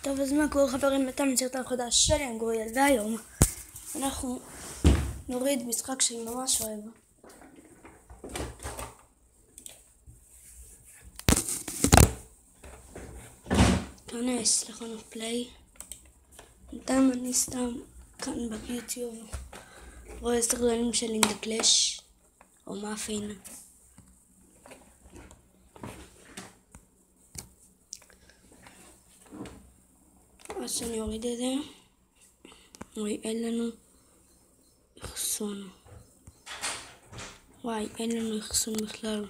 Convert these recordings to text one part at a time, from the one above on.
טוב, אז מה קורה חברים? אתם סרטון חדש שלי, אני גוריאל, והיום אנחנו נוריד משחק שאני ממש אוהב. כנס לחנות פליי. בינתיים אני סתם כאן ביוטיוב רואה סרטונים של אינדה קלאש או מאפין. אז שאני אוריד את זה. וואי, אין לנו אחסון. וואי, אין לנו אחסון בכלל.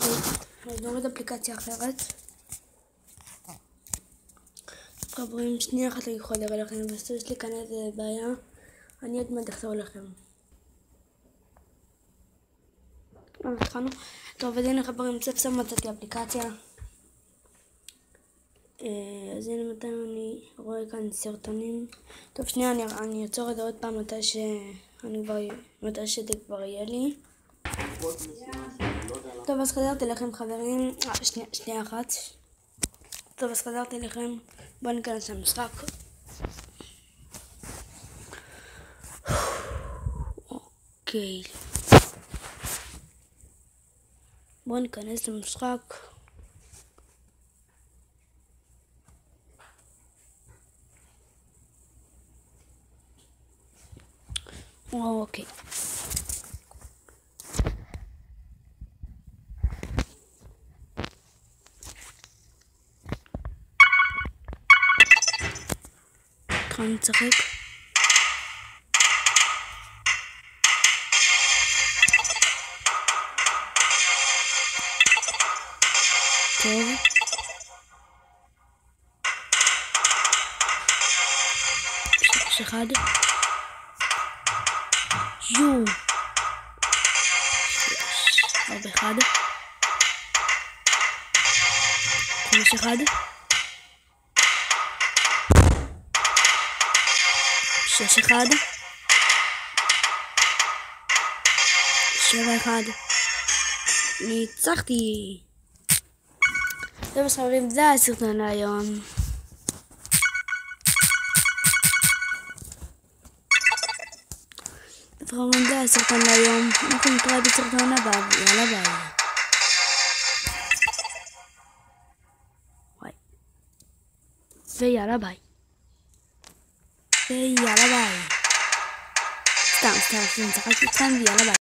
אז נוריד אפליקציה אחרת. חברים, שנייה אחת אני יכול לראות לכם, בסוף יש לי כאן איזה בעיה. אני עוד מעט אחזור לכם. התחלנו. טוב, אז הנה חברים, סוף סוף מצאתי אפליקציה. אז הנה מתי אני רואה כאן סרטונים. טוב, שנייה, אני אעצור את זה עוד פעם מתי שזה כבר יהיה לי. טוב, אז חזרתי לכם חברים. שנייה אחת. טוב, אז חזרתי לכם. בואו ניכנס למשחק. אוקיי. בואו ניכנס למשחק. אוקיי. התחלנו לשחק. טוב. 3-1. יו. 4-1. 5-1. 6-1. 7-1. ניצחתי. טוב חברים, זה הסרטון היום. חברים, זה הסרטון היום. אנחנו נתראה בסרטון הבא. יאללה ביי. ויאללה ביי. ויאללה ביי. סתם, צחקתי כאן ויאללה ביי.